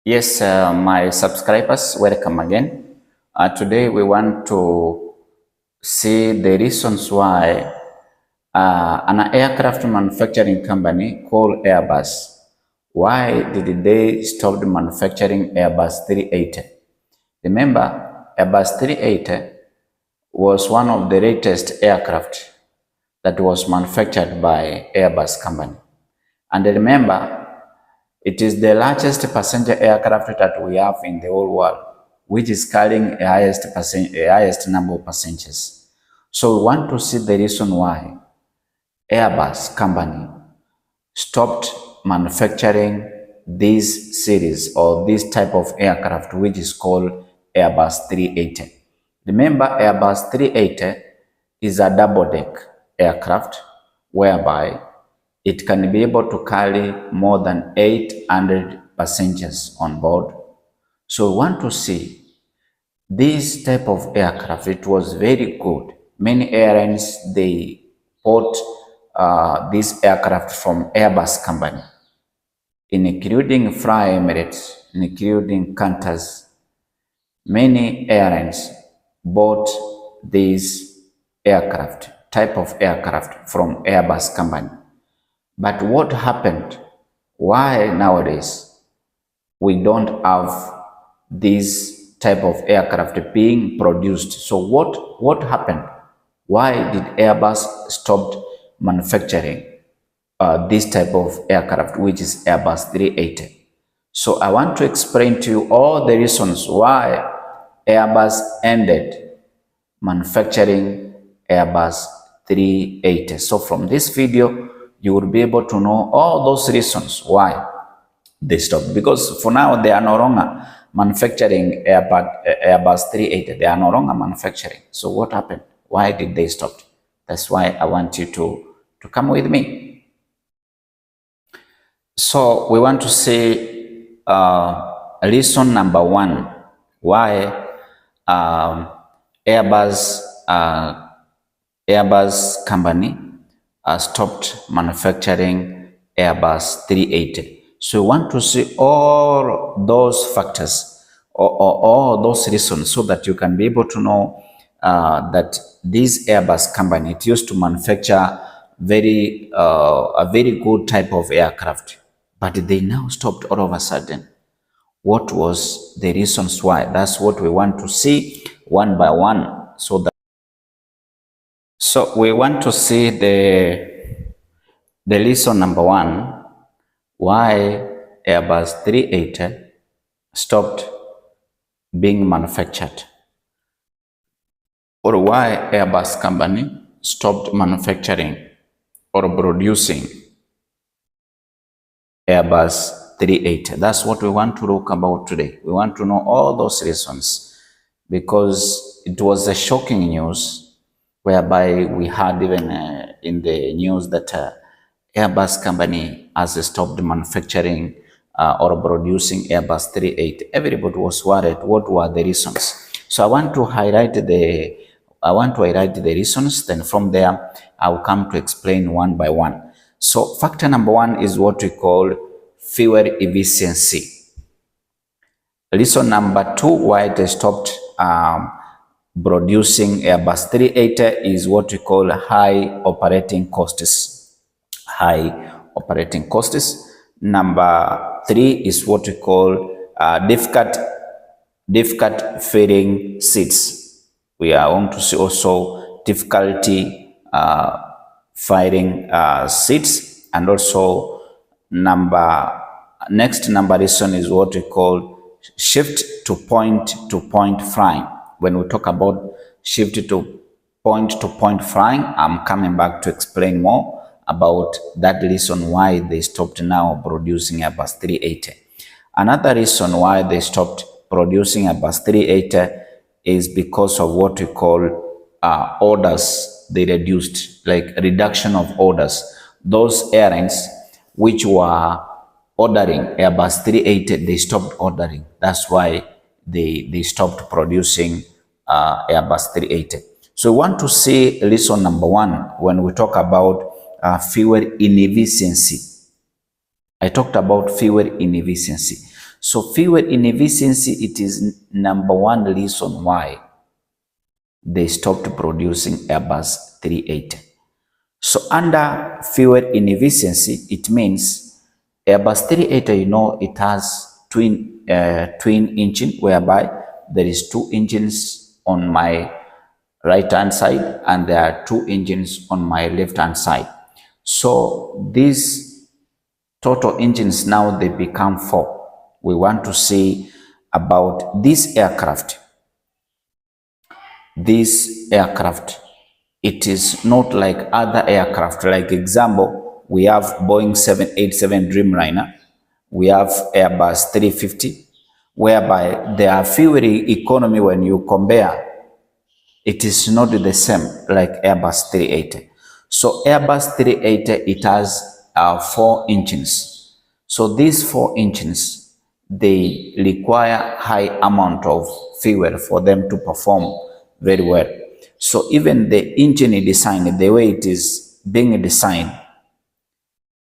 Yes, my subscribers, welcome again. Today we want to see the reasons why an aircraft manufacturing company called Airbus, why did they stop manufacturing Airbus 380? Remember, Airbus 380 was one of the latest aircraft that was manufactured by Airbus company. And remember, it is the largest passenger aircraft that we have in the whole world, which is carrying a highest number of passengers. So we want to see the reason why Airbus company stopped manufacturing this series or this type of aircraft, which is called Airbus 380. Remember, Airbus 380 is a double-deck aircraft whereby it can be able to carry more than 800 passengers on board. So we want to see this type of aircraft. It was very good. Many airlines, they bought this aircraft from Airbus company, including Fly Emirates, including Qantas. Many airlines bought this type of aircraft from Airbus company. But what happened? Why nowadays we don't have this type of aircraft being produced? So what happened? Why did Airbus stop manufacturing this type of aircraft, which is Airbus 380? So I want to explain to you all the reasons why Airbus ended manufacturing Airbus 380. So from this video, you will be able to know all those reasons why they stopped. Because for now, they are no longer manufacturing Airbus 380. They are no longer manufacturing. So what happened? Why did they stop? That's why I want you to come with me. So we want to say reason number one why Airbus company stopped manufacturing Airbus 380. So we want to see all those factors or all those reasons so that you can be able to know that this Airbus company, it used to manufacture a very good type of aircraft, but they now stopped all of a sudden. What was the reasons why? That's what we want to see one by one. So we want to see the reason number one why Airbus 380 stopped being manufactured, or why Airbus company stopped manufacturing or producing Airbus 380. That's what we want to talk about today. We want to know all those reasons because it was a shocking news whereby we had even in the news that Airbus company has stopped manufacturing or producing Airbus 380. Everybody was worried. What were the reasons? So I want to highlight the reasons. Then from there, I'll come to explain one by one. So factor number one is what we call fuel efficiency. Reason number two why they stopped producing Airbus 380 is what we call high operating costs. High operating costs. Number three is what we call difficult filling seats. We are going to see also difficulty firing seats, and also next number reason is what we call shift to point flying. When we talk about shift to point flying, I'm coming back to explain more about that reason why they stopped now producing Airbus 380. Another reason why they stopped producing Airbus 380 is because of what we call orders. They reduced, like reduction of orders. Those airlines which were ordering Airbus 380, they stopped ordering. That's why they stopped producing Airbus 380. So we want to see reason number one when we talk about fuel inefficiency. I talked about fuel inefficiency. So fuel inefficiency, it is number one reason why they stopped producing Airbus 380. So under fuel inefficiency, it means Airbus 380, it has twin engine, whereby there is two engines on my right hand side and there are two engines on my left hand side. So these total engines now they become four. We want to say about this aircraft. This aircraft, it is not like other aircraft. Like example, we have Boeing 787 Dreamliner, we have Airbus 350, whereby their fuel economy, when you compare, it is not the same like Airbus 380. So Airbus 380, it has four engines. So these four engines, they require high amount of fuel for them to perform very well. So even the engine design, the way it is being designed,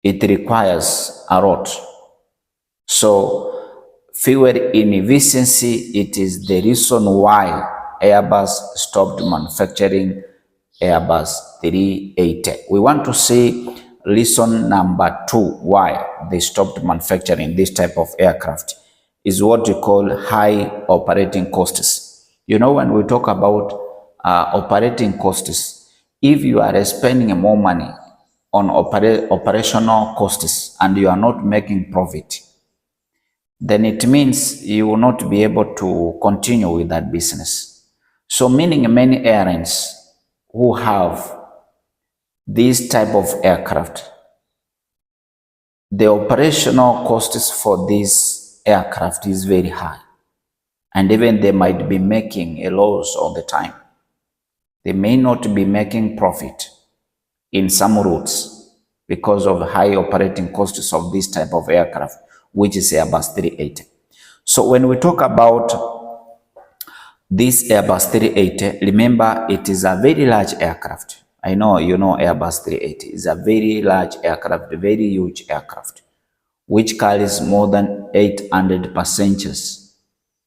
it requires a lot. So fuel inefficiency, it is the reason why Airbus stopped manufacturing Airbus 380. We want to see reason number two why they stopped manufacturing this type of aircraft is what we call high operating costs. When we talk about operating costs, if you are spending more money on operational costs and you are not making profit, then it means you will not be able to continue with that business. So meaning many airlines who have this type of aircraft, the operational costs for this aircraft is very high. And even they might be making a loss all the time. They may not be making profit in some routes because of high operating costs of this type of aircraft, which is Airbus 380. So when we talk about this Airbus 380, remember it is a very large aircraft. I know you know Airbus 380 is a very large aircraft, a very huge aircraft, which carries more than 800 passengers,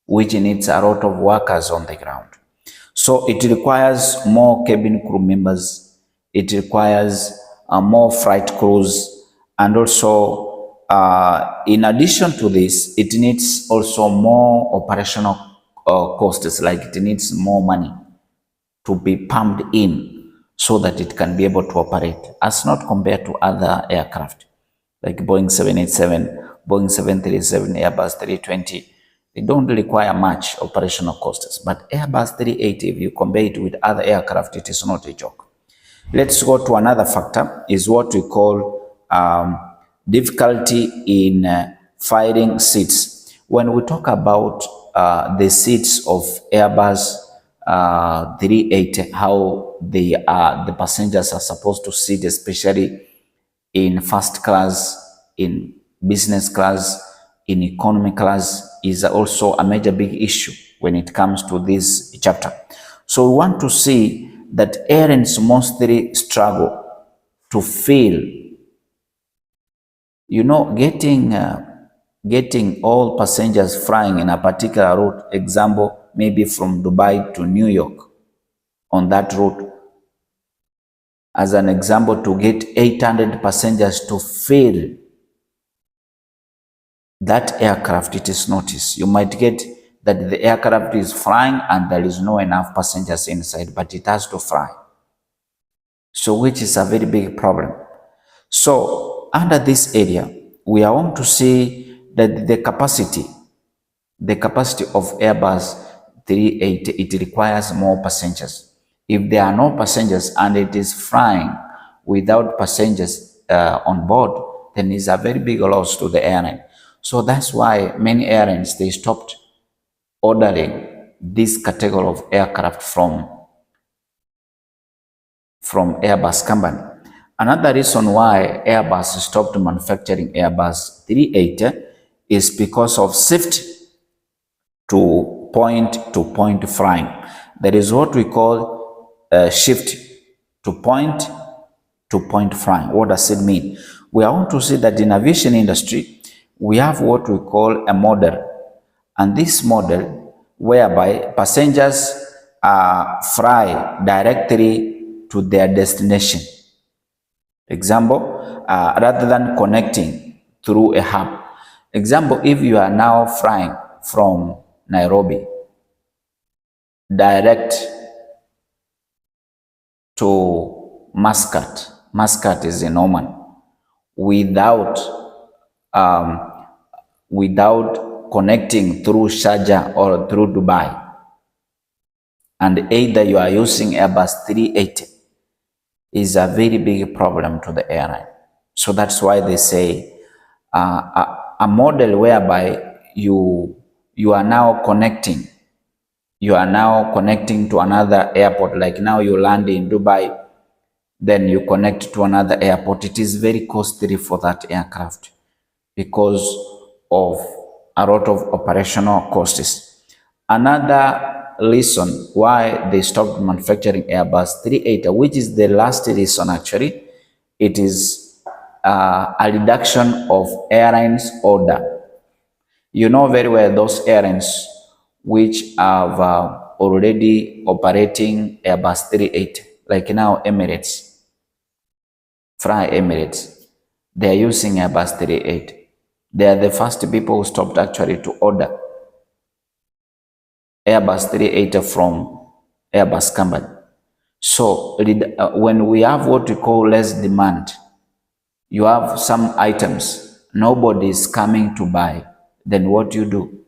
which needs a lot of workers on the ground. So it requires more cabin crew members, it requires more flight crews, and also in addition to this, it needs also more operational costs, like it needs more money to be pumped in so that it can be able to operate, as not compared to other aircraft like Boeing 787, Boeing 737, Airbus 320. They don't require much operational costs. But Airbus 380, if you compare it with other aircraft, it is not a joke. Let's go to another factor, is what we call difficulty in firing seats. When we talk about the seats of Airbus 380, how the passengers are supposed to sit, especially in first class, in business class, in economy class, is also a major big issue when it comes to this chapter. So we want to see that airlines mostly struggle to fill, getting all passengers flying in a particular route, example, maybe from Dubai to New York. On that route, as an example, to get 800 passengers to fill that aircraft, it is noticed. You might get that the aircraft is flying and there is no enough passengers inside, but it has to fly. So which is a very big problem. So under this area, we are going to see that the capacity of Airbus 380, it requires more passengers. If there are no passengers and it is flying without passengers on board, then it's a very big loss to the airline. So that's why many airlines, they stopped ordering this category of aircraft from Airbus company. Another reason why Airbus stopped manufacturing Airbus 380 is because of safety to point flying. There is what we call shift to point flying. What does it mean? We are going to see that in aviation industry, we have what we call a model. And this model, whereby passengers fly directly to their destination. Example, rather than connecting through a hub. Example, if you are now flying from Nairobi direct to Muscat. Muscat is in Oman, without without connecting through Sharjah or through Dubai, and either you are using Airbus 380, is a very big problem to the airline. So that's why they say a model whereby you are now connecting to another airport. Like now you land in Dubai, then you connect to another airport. It is very costly for that aircraft because of a lot of operational costs. Another reason why they stopped manufacturing Airbus 380, which is the last reason actually, it is a reduction of airlines order. You know very well those airlines which have already operating Airbus 380, like now Emirates, Fly Emirates, they are using Airbus 380. They are the first people who stopped actually to order Airbus 380 from Airbus company. So when we have what we call less demand, you have some items nobody is coming to buy, then what you do?